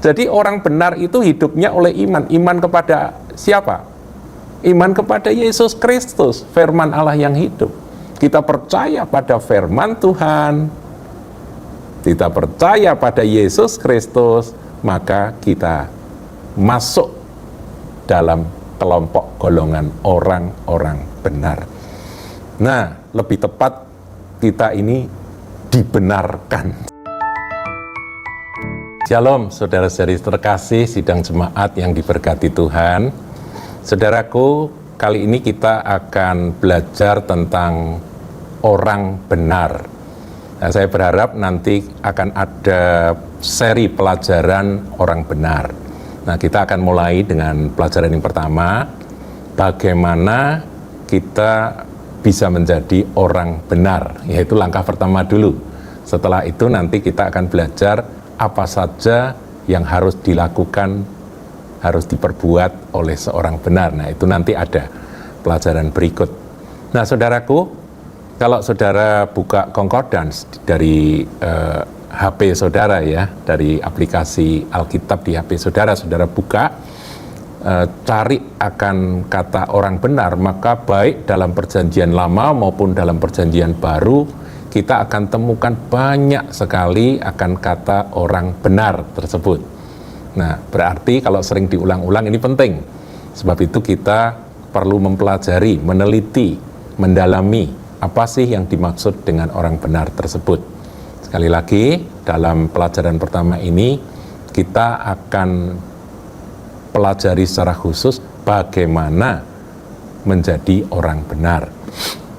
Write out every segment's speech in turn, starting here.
Jadi orang benar itu hidupnya oleh iman. Iman kepada siapa? Iman kepada Yesus Kristus, firman Allah yang hidup. Kita percaya pada firman Tuhan, kita percaya pada Yesus Kristus, maka kita masuk dalam kelompok golongan orang-orang benar. Nah, lebih tepat kita ini dibenarkan. Shalom, saudara-saudari terkasih sidang jemaat yang diberkati Tuhan. Saudaraku, kali ini kita akan belajar tentang orang benar. Nah, saya berharap nanti akan ada seri pelajaran orang benar. Nah, kita akan mulai dengan pelajaran yang pertama, bagaimana kita bisa menjadi orang benar, yaitu langkah pertama dulu. Setelah itu nanti kita akan belajar apa saja yang harus dilakukan, harus diperbuat oleh seorang benar. Nah, itu nanti ada pelajaran berikut. Nah, saudaraku, kalau saudara buka concordance dari HP saudara ya, dari aplikasi Alkitab di HP saudara, saudara buka, cari akan kata orang benar, maka baik dalam perjanjian lama maupun dalam perjanjian baru, kita akan temukan banyak sekali akan kata orang benar tersebut. Nah, berarti kalau sering diulang-ulang ini penting. Sebab itu kita perlu mempelajari, meneliti, mendalami apa sih yang dimaksud dengan orang benar tersebut. Sekali lagi, dalam pelajaran pertama ini kita akan pelajari secara khusus bagaimana menjadi orang benar.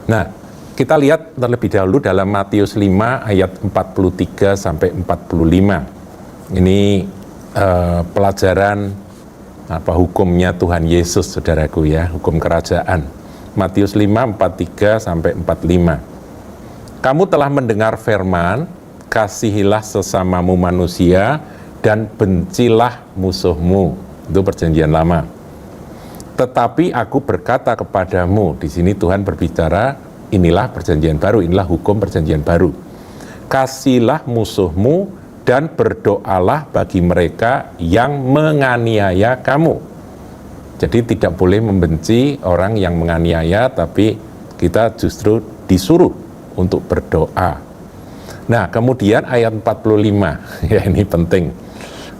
Nah, kita lihat terlebih dahulu dalam Matius 5 ayat 43 sampai 45. Ini pelajaran apa hukumnya Tuhan Yesus, saudaraku ya, hukum kerajaan. Matius 5 43 sampai 45. Kamu telah mendengar firman, kasihilah sesamamu manusia dan bencilah musuhmu. Itu perjanjian lama. Tetapi aku berkata kepadamu, di sini Tuhan berbicara, inilah perjanjian baru, inilah hukum perjanjian baru. Kasihilah musuhmu dan berdoalah bagi mereka yang menganiaya kamu. Jadi tidak boleh membenci orang yang menganiaya, tapi kita justru disuruh untuk berdoa. Nah, kemudian ayat 45, ya ini penting.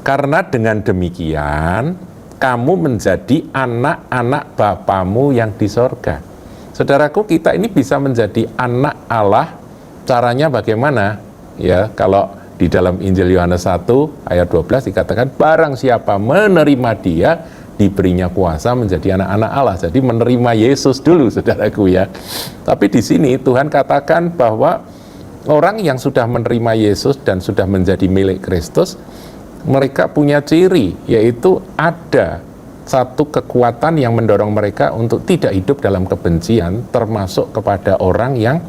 Karena dengan demikian, kamu menjadi anak-anak Bapamu yang di sorga. Saudaraku, kita ini bisa menjadi anak Allah, caranya bagaimana? Ya, kalau di dalam Injil Yohanes 1 ayat 12 dikatakan, barang siapa menerima dia, diberinya kuasa menjadi anak-anak Allah. Jadi menerima Yesus dulu, saudaraku ya. Tapi di sini Tuhan katakan bahwa orang yang sudah menerima Yesus dan sudah menjadi milik Kristus, mereka punya ciri, yaitu ada satu kekuatan yang mendorong mereka untuk tidak hidup dalam kebencian, termasuk kepada orang yang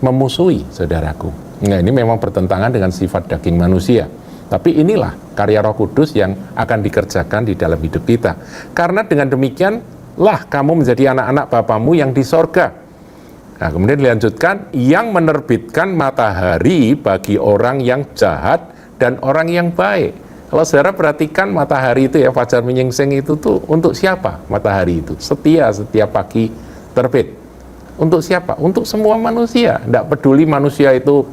memusuhi, saudaraku. Nah, ini memang bertentangan dengan sifat daging manusia. Tapi inilah karya Roh Kudus yang akan dikerjakan di dalam hidup kita. Karena dengan demikian, lah kamu menjadi anak-anak Bapamu yang di sorga. Nah, kemudian dilanjutkan, yang menerbitkan matahari bagi orang yang jahat dan orang yang baik. Kalau saudara perhatikan matahari itu ya, fajar menyingsing itu tuh untuk siapa matahari itu? Setiap pagi terbit. Untuk siapa? Untuk semua manusia. Tidak peduli manusia itu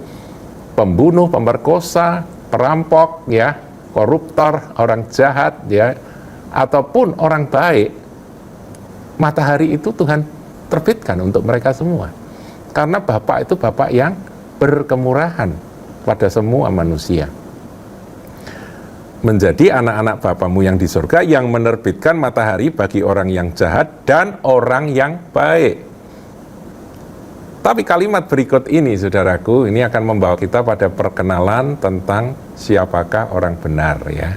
pembunuh, pemerkosa, perampok, ya, koruptor, orang jahat, ya, ataupun orang baik. Matahari itu Tuhan terbitkan untuk mereka semua. Karena Bapa itu Bapa yang berkemurahan pada semua manusia. Menjadi anak-anak Bapamu yang di surga, yang menerbitkan matahari bagi orang yang jahat dan orang yang baik. Tapi kalimat berikut ini, saudaraku, ini akan membawa kita pada perkenalan tentang siapakah orang benar, ya.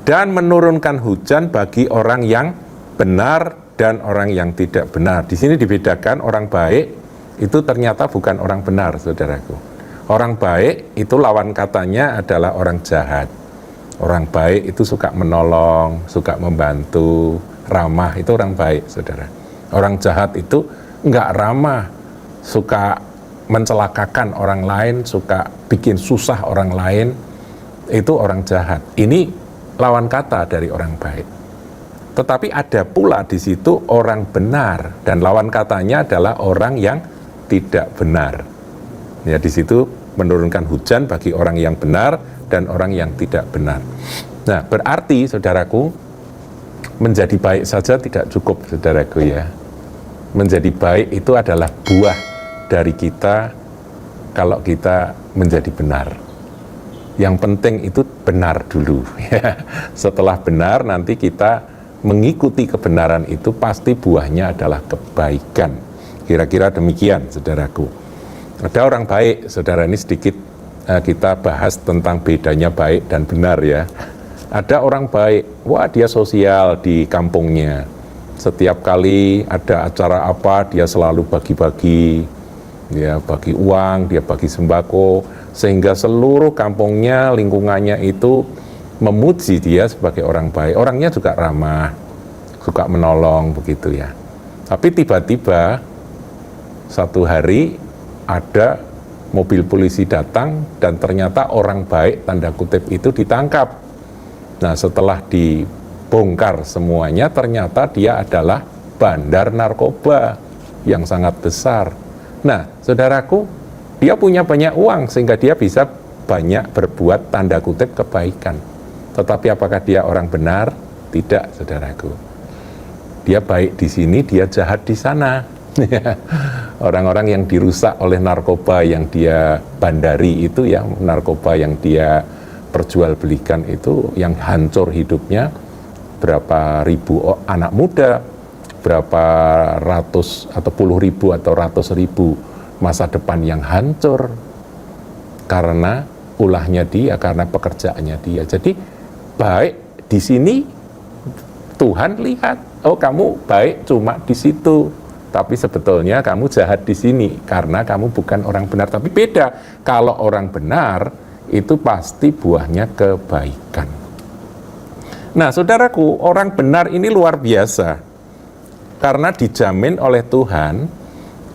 Dan menurunkan hujan bagi orang yang benar dan orang yang tidak benar. Di sini dibedakan, orang baik itu ternyata bukan orang benar, saudaraku. Orang baik itu lawan katanya adalah orang jahat. Orang baik itu suka menolong, suka membantu, ramah, itu orang baik, saudara. Orang jahat itu enggak ramah, suka mencelakakan orang lain, suka bikin susah orang lain, itu orang jahat. Ini lawan kata dari orang baik. Tetapi ada pula di situ orang benar, dan lawan katanya adalah orang yang tidak benar. Ya, di situ menurunkan hujan bagi orang yang benar dan orang yang tidak benar. Nah, berarti saudaraku, menjadi baik saja tidak cukup, saudaraku ya. Menjadi baik itu adalah buah dari kita kalau kita menjadi benar. Yang penting itu benar dulu. Setelah benar, nanti kita mengikuti kebenaran itu, pasti buahnya adalah kebaikan. Kira-kira demikian, saudaraku. Ada orang baik, saudara, ini sedikit kita bahas tentang bedanya baik dan benar ya. Ada orang baik, wah dia sosial di kampungnya. Setiap kali ada acara apa, dia selalu bagi-bagi. Dia bagi uang, dia bagi sembako, sehingga seluruh kampungnya, lingkungannya itu memuji dia sebagai orang baik. Orangnya juga ramah, suka menolong begitu ya. Tapi tiba-tiba satu hari ada mobil polisi datang dan ternyata orang baik tanda kutip itu ditangkap. Nah, setelah dibongkar semuanya, ternyata dia adalah bandar narkoba yang sangat besar. Nah, saudaraku, dia punya banyak uang sehingga dia bisa banyak berbuat tanda kutip kebaikan. Tetapi apakah dia orang benar? Tidak, saudaraku. Dia baik di sini, dia jahat di sana. Orang-orang yang dirusak oleh narkoba yang dia bandari itu, ya, narkoba yang dia perjualbelikan itu, yang hancur hidupnya, berapa ribu anak muda, berapa ratus atau puluh ribu atau ratus ribu masa depan yang hancur karena ulahnya dia, karena pekerjaannya dia. Jadi baik di sini Tuhan lihat, oh kamu baik cuma di situ, tapi sebetulnya kamu jahat di sini karena kamu bukan orang benar. Tapi beda, kalau orang benar itu pasti buahnya kebaikan. Nah, saudaraku, orang benar ini luar biasa karena dijamin oleh Tuhan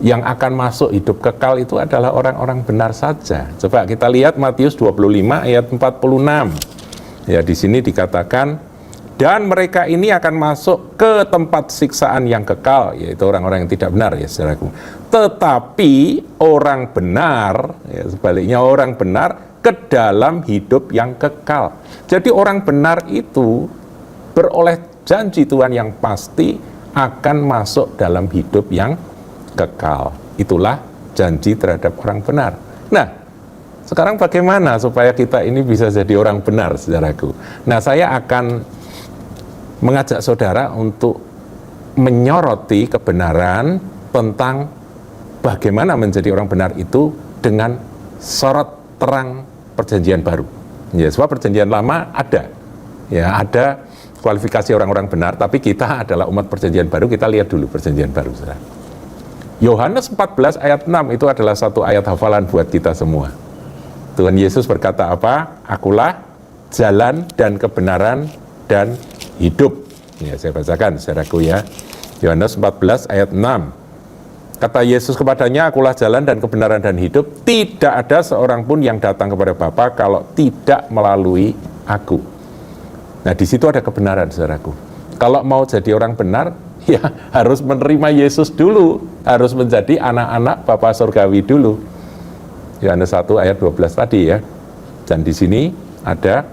yang akan masuk hidup kekal itu adalah orang-orang benar saja. Coba kita lihat Matius 25 ayat 46. Ya, di sini dikatakan, dan mereka ini akan masuk ke tempat siksaan yang kekal, yaitu orang-orang yang tidak benar, ya saudaraku. Tetapi orang benar, ya sebaliknya orang benar, ke dalam hidup yang kekal. Jadi orang benar itu beroleh janji Tuhan yang pasti akan masuk dalam hidup yang kekal. Itulah janji terhadap orang benar. Nah, sekarang bagaimana supaya kita ini bisa jadi orang benar, saudaraku? Nah, saya akan mengajak saudara untuk menyoroti kebenaran tentang bagaimana menjadi orang benar itu dengan sorot terang perjanjian baru. Ya, sebab perjanjian lama ada. Ya, ada kualifikasi orang-orang benar, tapi kita adalah umat perjanjian baru. Kita lihat dulu perjanjian baru, saudara. Yohanes 14 ayat 6 itu adalah satu ayat hafalan buat kita semua. Tuhan Yesus berkata apa? Akulah jalan dan kebenaran dan hidup. Ya, saya bacakan saudaraku ya. Yohanes 14 ayat 6. Kata Yesus kepadanya, akulah jalan dan kebenaran dan hidup. Tidak ada seorang pun yang datang kepada Bapa kalau tidak melalui aku. Nah, di situ ada kebenaran, saudaraku. Kalau mau jadi orang benar, ya harus menerima Yesus dulu. Harus menjadi anak-anak Bapa Surgawi dulu. Yohanes 1 ayat 12 tadi ya. Dan di sini ada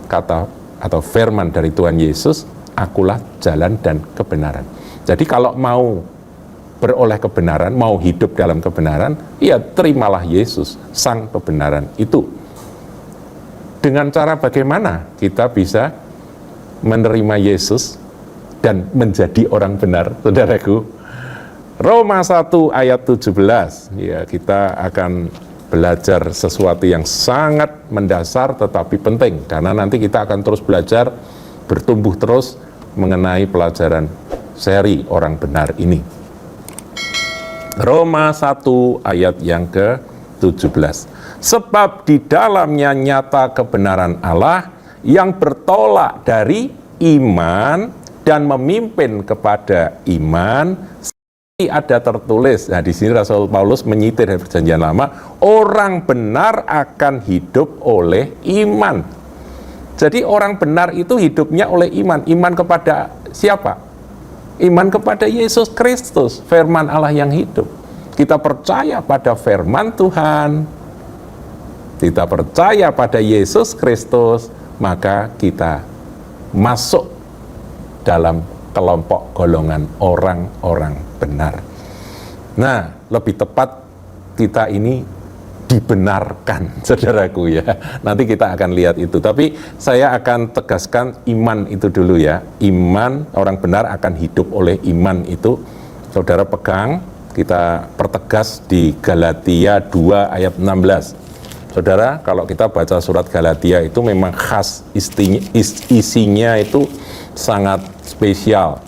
kata atau firman dari Tuhan Yesus, akulah jalan dan kebenaran. Jadi kalau mau beroleh kebenaran, mau hidup dalam kebenaran, ya terimalah Yesus, sang kebenaran itu. Dengan cara bagaimana kita bisa menerima Yesus dan menjadi orang benar, saudaraku? Roma 1 ayat 17, ya kita akan belajar sesuatu yang sangat mendasar tetapi penting, karena nanti kita akan terus belajar, bertumbuh terus mengenai pelajaran seri orang benar ini. Roma 1 ayat yang ke-17. Sebab di dalamnya nyata kebenaran Allah yang bertolak dari iman dan memimpin kepada iman. Ada tertulis, nah di sini Rasul Paulus menyitir dari perjanjian lama, orang benar akan hidup oleh iman. Jadi orang benar itu hidupnya oleh iman. Iman kepada siapa? Iman kepada Yesus Kristus, firman Allah yang hidup. Kita percaya pada firman Tuhan, kita percaya pada Yesus Kristus, maka kita masuk dalam kelompok golongan orang-orang benar. Nah, lebih tepat kita ini dibenarkan, saudaraku ya. Nanti kita akan lihat itu. Tapi saya akan tegaskan iman itu dulu ya. Iman, orang benar akan hidup oleh iman itu. Saudara pegang, kita pertegas di Galatia 2 ayat 16. Saudara, kalau kita baca surat Galatia itu memang khas, isinya itu sangat spesial.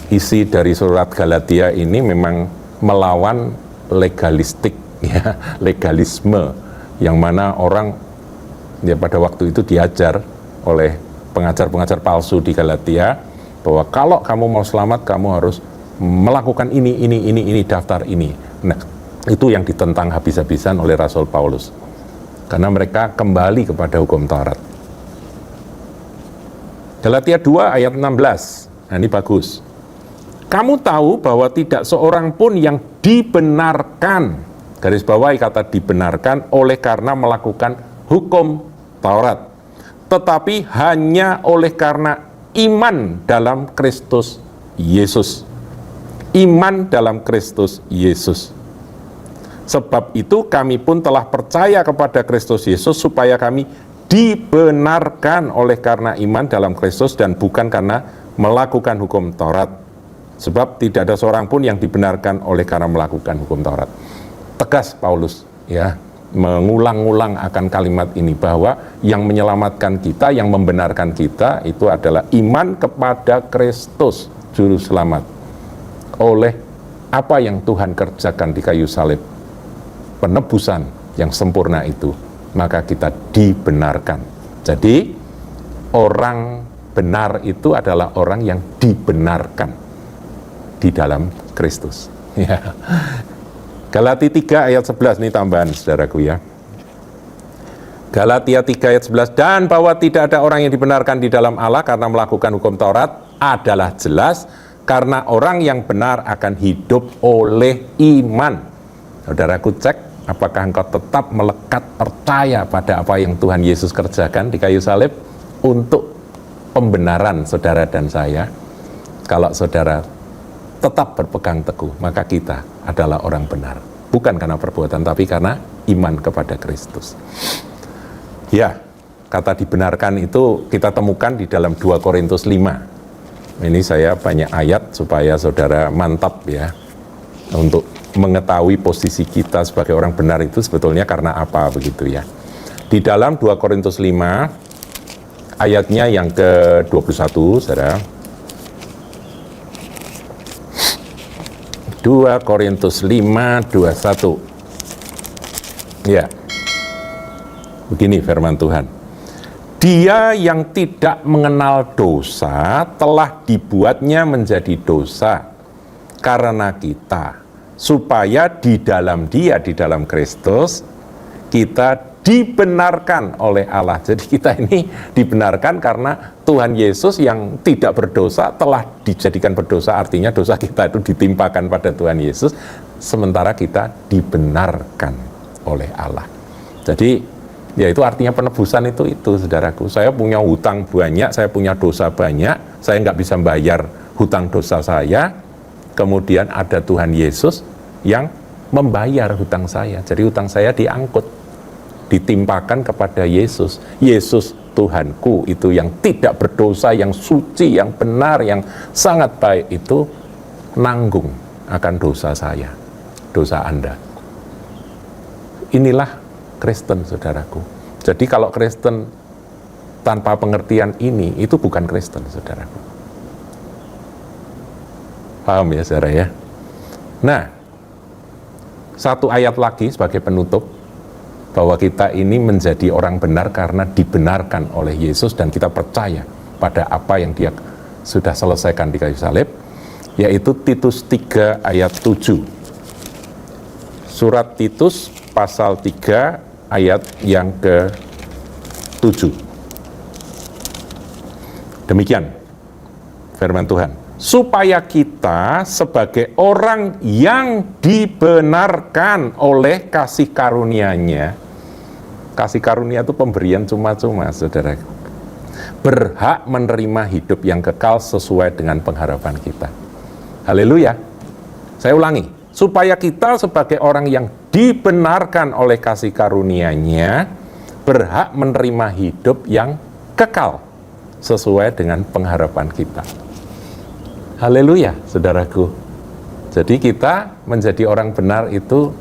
Isi dari surat Galatia ini memang melawan legalistik, ya, legalisme, yang mana orang ya pada waktu itu diajar oleh pengajar-pengajar palsu di Galatia bahwa kalau kamu mau selamat kamu harus melakukan ini, daftar ini. Nah, itu yang ditentang habis-habisan oleh Rasul Paulus, karena mereka kembali kepada hukum Taurat. Galatia 2 ayat 16, nah ini bagus. Kamu tahu bahwa tidak seorang pun yang dibenarkan, garis bawahi kata dibenarkan, oleh karena melakukan hukum Taurat, tetapi hanya oleh karena iman dalam Kristus Yesus. Iman dalam Kristus Yesus. Sebab itu kami pun telah percaya kepada Kristus Yesus supaya kami dibenarkan oleh karena iman dalam Kristus dan bukan karena melakukan hukum Taurat. Sebab tidak ada seorang pun yang dibenarkan oleh karena melakukan hukum Taurat. Tegas Paulus ya, mengulang-ulang akan kalimat ini bahwa yang menyelamatkan kita, yang membenarkan kita itu adalah iman kepada Kristus juru selamat. Oleh apa yang Tuhan kerjakan di kayu salib, penebusan yang sempurna itu, maka kita dibenarkan. Jadi orang benar itu adalah orang yang dibenarkan di dalam Kristus. Ya. Galatia 3 ayat 11, ini tambahan saudaraku ya. Galatia 3 ayat 11, dan bahwa tidak ada orang yang dibenarkan di dalam Allah karena melakukan hukum Taurat adalah jelas, karena orang yang benar akan hidup oleh iman. Saudaraku, cek apakah engkau tetap melekat percaya pada apa yang Tuhan Yesus kerjakan di kayu salib untuk pembenaran saudara dan saya. Kalau saudara tetap berpegang teguh, maka kita adalah orang benar. Bukan karena perbuatan, tapi karena iman kepada Kristus. Ya, kata dibenarkan itu kita temukan di dalam 2 Korintus 5. Ini saya banyak ayat supaya saudara mantap ya, untuk mengetahui posisi kita sebagai orang benar itu sebetulnya karena apa begitu ya. Di dalam 2 Korintus 5 ayatnya yang ke-21, saudara. 2 Korintus 5:21. Ya. Begini firman Tuhan. Dia yang tidak mengenal dosa telah dibuatnya menjadi dosa karena kita, supaya di dalam Dia, di dalam Kristus, kita dibenarkan oleh Allah. Jadi kita ini dibenarkan karena Tuhan Yesus yang tidak berdosa telah dijadikan berdosa, artinya dosa kita itu ditimpakan pada Tuhan Yesus, sementara kita dibenarkan oleh Allah. Jadi ya itu artinya penebusan itu saudaraku. Saya punya hutang banyak, saya punya dosa banyak, saya nggak bisa bayar hutang dosa saya, kemudian ada Tuhan Yesus yang membayar hutang saya. Jadi hutang saya diangkut, ditimpakan kepada Yesus. Yesus Tuhanku itu yang tidak berdosa, yang suci, yang benar, yang sangat baik itu nanggung akan dosa saya, dosa Anda. Inilah Kristen, saudaraku. Jadi kalau Kristen tanpa pengertian ini, itu bukan Kristen, saudaraku. Paham ya, saudara ya? Nah, satu ayat lagi sebagai penutup, bahwa kita ini menjadi orang benar karena dibenarkan oleh Yesus dan kita percaya pada apa yang Dia sudah selesaikan di kayu salib, yaitu Titus 3 ayat 7. Surat Titus pasal 3 ayat yang ke-7. Demikian firman Tuhan. Supaya kita sebagai orang yang dibenarkan oleh kasih karunia-Nya. Kasih karunia itu pemberian cuma-cuma, saudara. Berhak menerima hidup yang kekal sesuai dengan pengharapan kita. Haleluya. Saya ulangi. Supaya kita sebagai orang yang dibenarkan oleh kasih karunia-Nya, berhak menerima hidup yang kekal sesuai dengan pengharapan kita. Haleluya, saudaraku. Jadi kita menjadi orang benar itu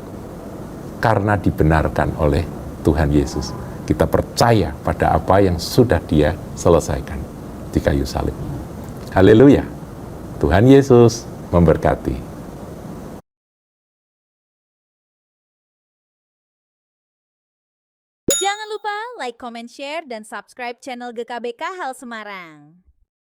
karena dibenarkan oleh Tuhan Yesus. Kita percaya pada apa yang sudah Dia selesaikan di kayu salib. Haleluya. Tuhan Yesus memberkati. Jangan lupa like, comment, share, dan subscribe channel GKBK Hal Semarang.